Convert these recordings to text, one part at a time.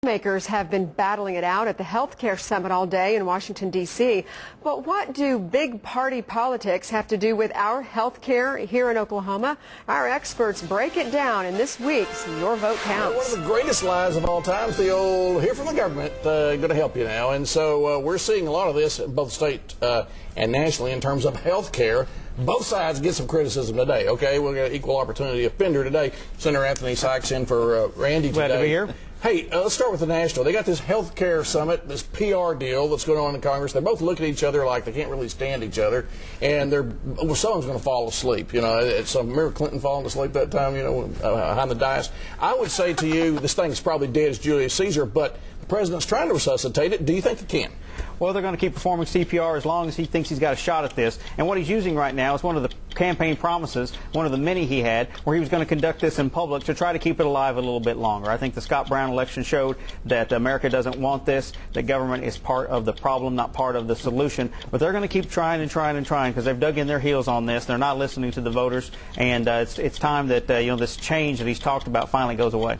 Lawmakers have been battling it out at the healthcare summit all day in Washington, D.C. But what do big party politics have to do with our healthcare here in Oklahoma? Our experts break it down in this week's Your Vote Counts. One of the greatest lies of all time is the old, hear from the government, going to help you now. And so we're seeing a lot of this in both state and nationally in terms of healthcare. Both sides get some criticism today, okay? We'll get an equal opportunity offender today. Senator Anthony Sykes in for Randy today. Glad to be here. Hey, let's start with the national. They got this health care summit, this PR deal that's going on in Congress. They both look at each other like they can't really stand each other, and someone's going to fall asleep. You know, remember Clinton falling asleep that time, you know, behind the dais? I would say to you, this thing is probably dead as Julius Caesar, but the president's trying to resuscitate it. Do you think he can? Well, they're going to keep performing CPR as long as he thinks he's got a shot at this. And what he's using right now is one of the campaign promises, one of the many he had, where he was going to conduct this in public to try to keep it alive a little bit longer. I think the Scott Brown election showed that America doesn't want this, that government is part of the problem, not part of the solution. But they're going to keep trying and trying and trying because they've dug in their heels on this. They're not listening to the voters, and it's time that this change that he's talked about finally goes away.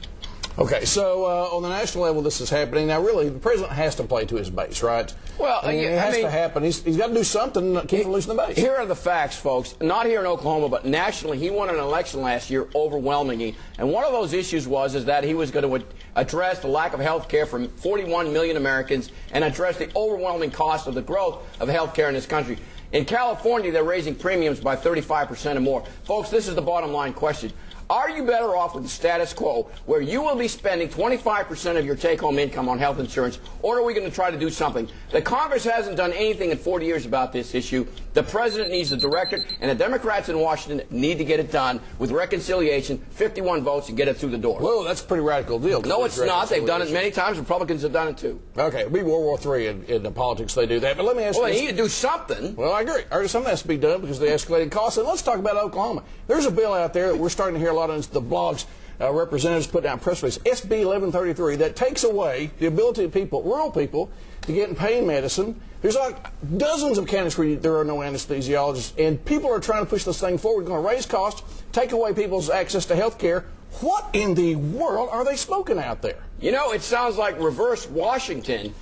Okay, so on the national level, this is happening. Now, really, the president has to play to his base, right? Well, it has to happen. He's got to do something to keep losing the base. Here are the facts, folks. Not here in Oklahoma, but nationally, he won an election last year overwhelmingly. And one of those issues was that he was going to address the lack of health care for 41 million Americans and address the overwhelming cost of the growth of health care in this country. In California, they're raising premiums by 35% or more. Folks, this is the bottom line question. Are you better off with the status quo, where you will be spending 25% of your take-home income on health insurance, or are we going to try to do something? The Congress hasn't done anything in 40 years about this issue. The president needs to direct it, and the Democrats in Washington need to get it done with reconciliation, 51 votes, and get it through the door. Whoa, that's a pretty radical deal. No, it's not. They've done it many times. Republicans have done it, too. Okay, it'll be World War III in the politics they do that. But let me ask you Well, this. they need to do something. Well, I agree. Something has to be done because of the escalating costs. And let's talk about Oklahoma. There's a bill out there that we're starting to hear a lot of the blogs. Representatives put down press release, SB 1133, that takes away the ability of rural people, to get pain medicine. There's like dozens of counties where there are no anesthesiologists, and people are trying to push this thing forward, going to raise costs, take away people's access to health care. What in the world are they smoking out there? You know, it sounds like reverse Washington.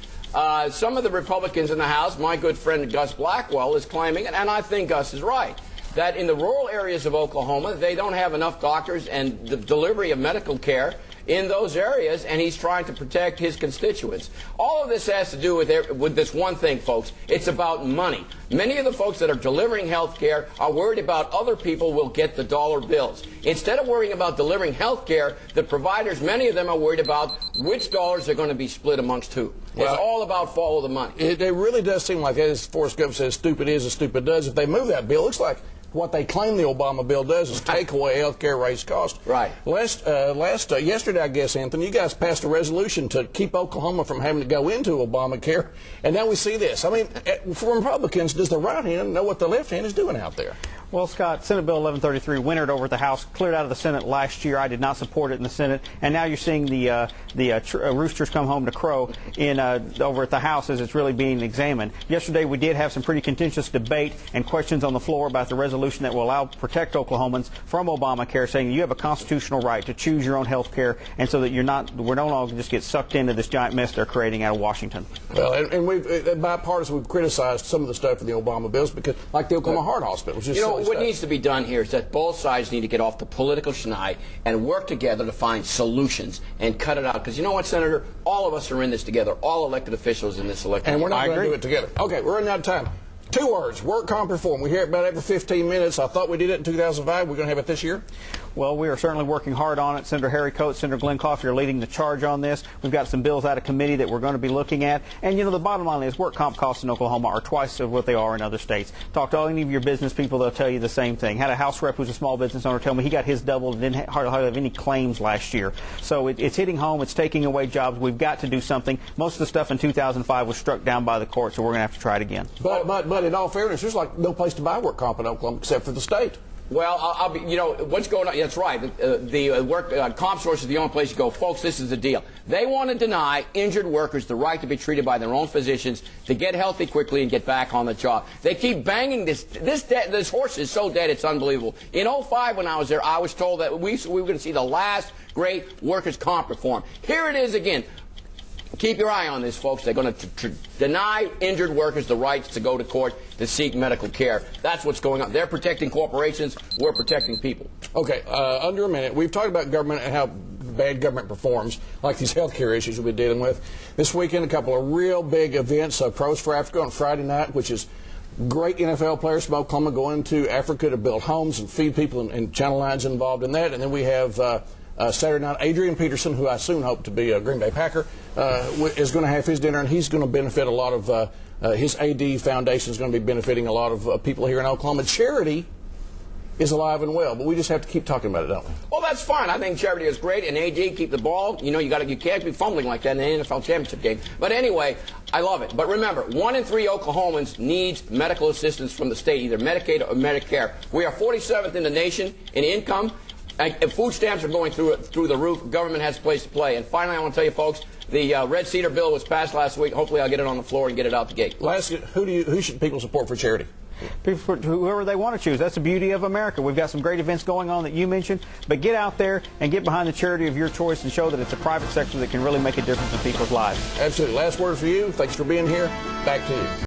Some of the Republicans in the House, my good friend Gus Blackwell, is claiming, and I think Gus is right, that in the rural areas of Oklahoma, they don't have enough doctors and the delivery of medical care in those areas, and he's trying to protect his constituents. All of this has to do with this one thing, folks. It's about money. Many of the folks that are delivering health care are worried about other people will get the dollar bills. Instead of worrying about delivering health care, the providers, many of them are worried about which dollars are going to be split amongst who. Well, it's all about follow the money. It really does seem like, as Forrest Gump says, stupid is as stupid does. If they move that bill, it looks like what they claim the Obama bill does is take away health care, raise costs. Right. Yesterday, I guess, Anthony, you guys passed a resolution to keep Oklahoma from having to go into Obamacare, and now we see this. I mean, for Republicans, does the right hand know what the left hand is doing out there? Well, Scott, Senate Bill 1133 wintered over at the House, cleared out of the Senate last year. I did not support it in the Senate, and now you're seeing the roosters come home to crow over at the House as it's really being examined. Yesterday, we did have some pretty contentious debate and questions on the floor about the resolution that will protect Oklahomans from Obamacare, saying you have a constitutional right to choose your own health care, and so that we're no longer just get sucked into this giant mess they're creating out of Washington. Well, and we've bipartisan, we've criticized some of the stuff in the Obama bills, because like the Oklahoma Heart Hospital, which is what needs to be done here is that both sides need to get off the political schneid and work together to find solutions and cut it out. Because you know what, Senator? All of us are in this together, all elected officials in this election. And we're not going to do it together. Okay, we're running out of time. 2 words, work, comp, reform. We hear it about every 15 minutes. I thought we did it in 2005. We're going to have it this year? Well, we are certainly working hard on it. Senator Harry Coates, Senator Glenn Coffey are leading the charge on this. We've got some bills out of committee that we're going to be looking at. And, you know, the bottom line is work comp costs in Oklahoma are twice of what they are in other states. Talk to any of your business people, they'll tell you the same thing. Had a House rep who's a small business owner tell me he got his doubled and didn't hardly have any claims last year. So it's hitting home. It's taking away jobs. We've got to do something. Most of the stuff in 2005 was struck down by the court, so we're going to have to try it again. But in all fairness, there's like no place to buy work comp in Oklahoma except for the state. Well, I'll be, you know, what's going on, that's right. The work comp source is the only place you go. Folks, this is the deal. They want to deny injured workers the right to be treated by their own physicians, to get healthy quickly and get back on the job. They keep banging this horse is so dead it's unbelievable. In 2005 when I was there, I was told that we were going to see the last great workers' comp reform. Here it is again. keep your eye on this, folks. They're going to deny injured workers the rights to go to court to seek medical care. That's what's going on. They're protecting corporations. We're protecting people. Okay, under a minute. We've talked about government and how bad government performs, like these health care issues we've been dealing with. This weekend, a couple of real big events. Pros for Africa on Friday night, which is great NFL players from Oklahoma going to Africa to build homes and feed people, and Channel 9's involved in that. And then we have Saturday night, Adrian Peterson, who I soon hope to be a Green Bay Packer, is going to have his dinner, and he's going to benefit a lot of his AD Foundation is going to be benefiting a lot of people here in Oklahoma. Charity is alive and well, but we just have to keep talking about it, don't we? Well, that's fine. I think charity is great, and AD, keep the ball. You know, you can't be fumbling like that in the NFL championship game. But anyway, I love it. But remember, 1 in 3 Oklahomans needs medical assistance from the state, either Medicaid or Medicare. We are 47th in the nation in income. And food stamps are going through the roof. Government has a place to play. And finally, I want to tell you, folks, the Red Cedar bill was passed last week. Hopefully, I'll get it on the floor and get it out the gate. Last, who should people support for charity? People, whoever they want to choose. That's the beauty of America. We've got some great events going on that you mentioned, but get out there and get behind the charity of your choice and show that it's a private sector that can really make a difference in people's lives. Absolutely. Last word for you. Thanks for being here. Back to you.